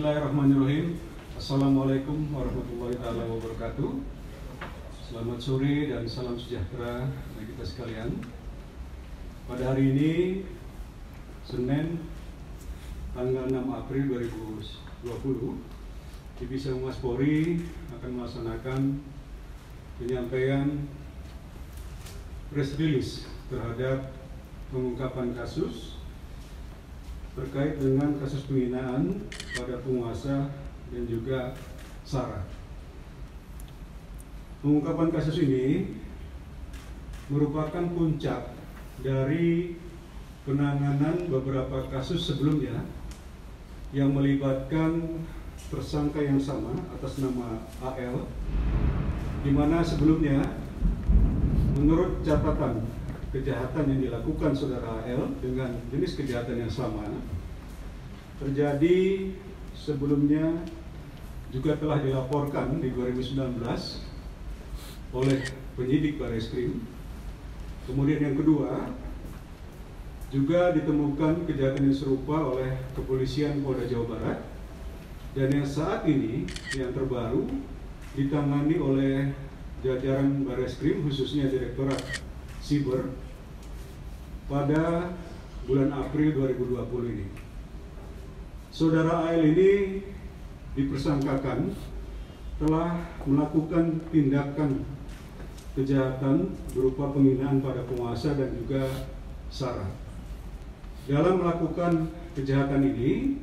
Bismillahirrahmanirrahim. Assalamualaikum warahmatullahi wabarakatuh. Selamat sore dan salam sejahtera bagi kita sekalian. Pada hari ini, Senin, tanggal 6 April 2020, Divisi Humas Polri akan melaksanakan penyampaian press release terhadap pengungkapan kasus terkait dengan kasus penghinaan pada penguasa dan juga SARA. Pengungkapan kasus ini merupakan puncak dari penanganan beberapa kasus sebelumnya yang melibatkan tersangka yang sama atas nama AL, di mana sebelumnya menurut catatan kejahatan yang dilakukan saudara AL dengan jenis kejahatan yang sama terjadi sebelumnya juga telah dilaporkan di 2019 oleh penyidik Barreskrim. Kemudian yang kedua juga ditemukan kejahatan yang serupa oleh kepolisian Polda Jawa Barat, dan yang saat ini yang terbaru ditangani oleh jajaran Barreskrim khususnya Direktorat Siber pada bulan April 2020 ini. Saudara AL ini dipersangkakan telah melakukan tindakan kejahatan berupa penghinaan pada penguasa dan juga SARA. Dalam melakukan kejahatan ini,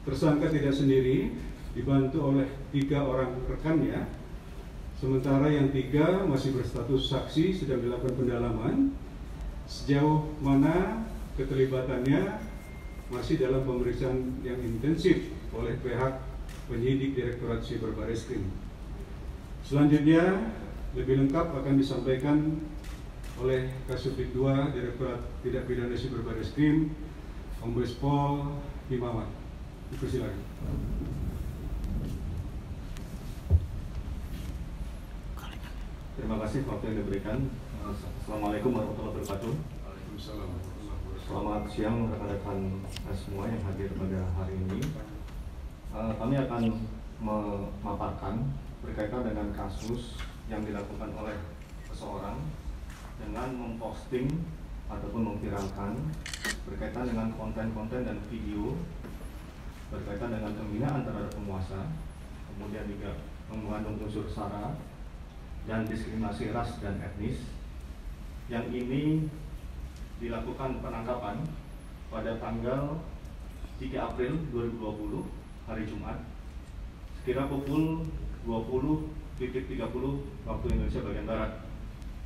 tersangka tidak sendiri, dibantu oleh 3 orang rekannya, sementara yang 3 masih berstatus saksi sedang dilakukan pendalaman. Sejauh mana keterlibatannya masih dalam pemeriksaan yang intensif oleh pihak penyidik Direktorat Siber Barreskrim. Selanjutnya lebih lengkap akan disampaikan oleh Kasubdit 2 Direktorat Tindak Pidana Siber Barreskrim, Kombes Pol Himawan. Dipersilakan. Terima kasih waktu yang diberikan. Assalamualaikum warahmatullahi wabarakatuh. Waalaikumsalam. Selamat siang rekan-rekan semua yang hadir pada hari ini. Kami akan memaparkan berkaitan dengan kasus yang dilakukan oleh seseorang dengan memposting ataupun memviralkan berkaitan dengan konten-konten dan video berkaitan dengan penghinaan terhadap penguasa, kemudian juga mengandung unsur SARA dan diskriminasi ras dan etnis, yang ini dilakukan penangkapan pada tanggal 3 April 2020 hari Jumat sekira pukul 20.30 waktu Indonesia bagian Barat,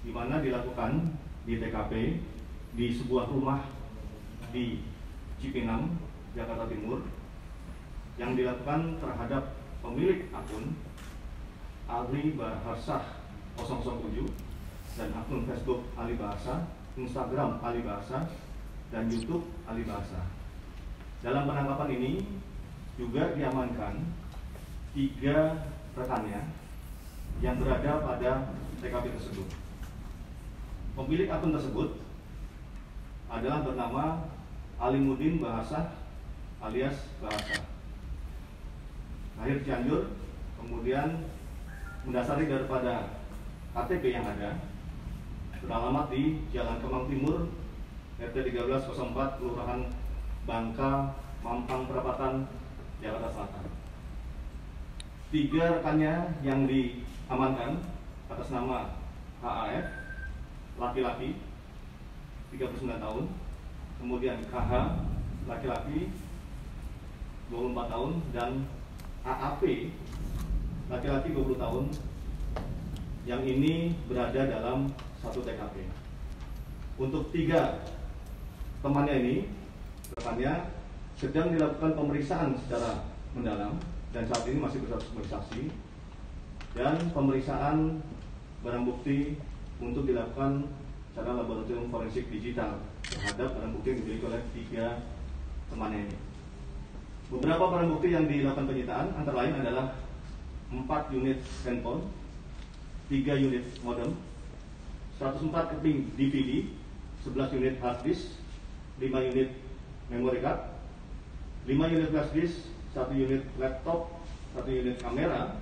di mana dilakukan di TKP di sebuah rumah di Cipinang, Jakarta Timur, yang dilakukan terhadap pemilik akun Ali Baharsah 007 dan akun Facebook Ali Bahasa, Instagram Ali Bahasa, dan YouTube Ali Bahasa. Dalam penangkapan ini juga diamankan 3 rekannya yang berada pada TKP tersebut. Pemilik akun tersebut adalah bernama Alimuddin Bahasa alias Bahasa, lahir Cianjur, kemudian mendasari daripada KTP yang ada, beralamat di Jalan Kemang Timur, RT 1304, Kelurahan Bangka, Mampang Perapatan, Jakarta Selatan. 3 rekannya yang diamankan atas nama HAF, laki-laki, 39 tahun, kemudian KH, laki-laki, 24 tahun, dan AAP, laki-laki 20 tahun, yang ini berada dalam satu TKP. Untuk 3 temannya ini, rekannya sedang dilakukan pemeriksaan secara mendalam dan saat ini masih berstatus sebagai saksi, dan pemeriksaan barang bukti untuk dilakukan secara laboratorium forensik digital terhadap barang bukti yang dimiliki oleh 3 temannya ini. Beberapa barang bukti yang dilakukan penyitaan antara lain adalah 4 unit handphone, 3 unit modem, 104 keping DVD, 11 unit hard disk, 5 unit memory card, 5 unit flash disk, 1 unit laptop, 1 unit kamera,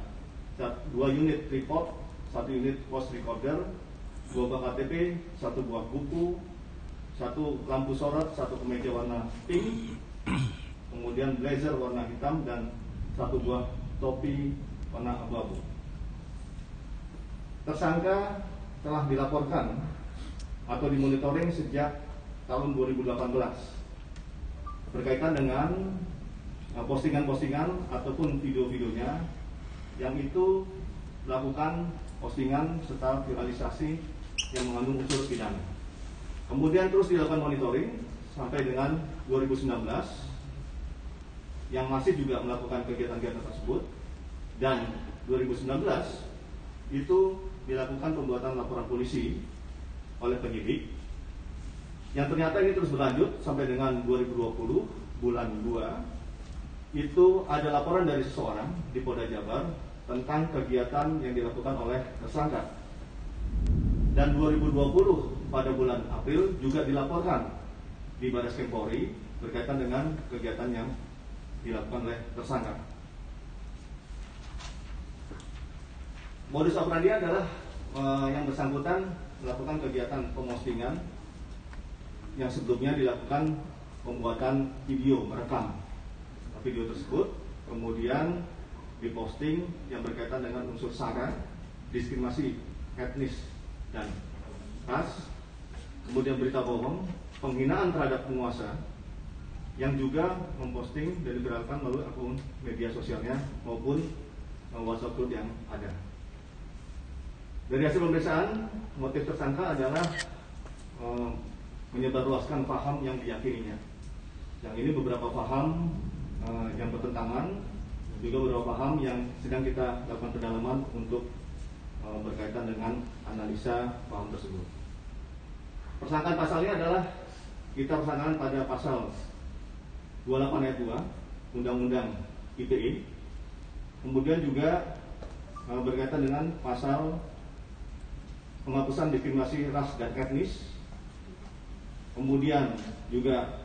2 unit tripod, 1 unit voice recorder, 2 buah KTP, 1 buah buku, 1 lampu sorot, 1 kemeja warna pink, kemudian blazer warna hitam, dan 1 buah topi warna abu-abu. Tersangka telah dilaporkan atau dimonitoring sejak tahun 2018 berkaitan dengan postingan-postingan ataupun video-videonya yang itu melakukan postingan serta viralisasi yang mengandung unsur pidana. Kemudian terus dilakukan monitoring sampai dengan 2019 yang masih juga melakukan kegiatan-kegiatan tersebut, dan 2019 itu dilakukan pembuatan laporan polisi oleh penyidik yang ternyata ini terus berlanjut sampai dengan 2020 bulan 2 itu ada laporan dari seseorang di Polda Jabar tentang kegiatan yang dilakukan oleh tersangka. Dan 2020 pada bulan April juga dilaporkan di Barreskrim Polri berkaitan dengan kegiatan yang dilakukan oleh tersangka. Modus operandi adalah yang bersangkutan melakukan kegiatan pemostingan yang sebelumnya dilakukan pembuatan video merekam video tersebut, kemudian diposting yang berkaitan dengan unsur sara, diskriminasi etnis dan ras, kemudian berita bohong, penghinaan terhadap penguasa, yang juga memposting dan diviralkan melalui akun media sosialnya maupun WhatsApp group yang ada. Dari hasil pemeriksaan, motif tersangka adalah menyebarluaskan paham yang diyakininya. Yang ini beberapa paham yang bertentangan, juga beberapa paham yang sedang kita lakukan pendalaman untuk berkaitan dengan analisa paham tersebut. Persangkaan pasalnya adalah kita persangkaan pada pasal 28 ayat 2 Undang-Undang ITE, kemudian juga berkaitan dengan pasal penghapusan diskriminasi ras dan etnis, kemudian juga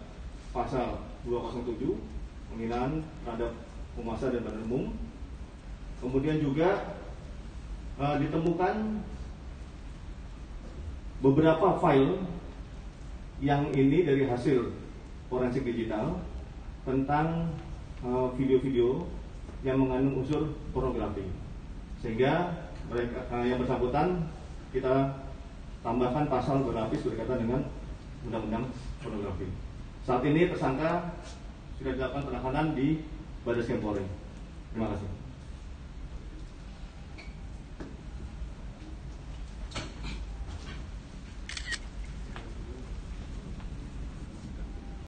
pasal 207 penghinaan terhadap penguasa dan badan umum. Kemudian juga ditemukan beberapa file yang ini dari hasil forensik digital tentang video-video yang mengandung unsur pornografi, sehingga mereka yang bersangkutan kita tambahkan pasal berlapis berkaitan dengan undang-undang pornografi. Saat ini tersangka sudah dilakukan penahanan di Barreskrim Polri. Terima kasih.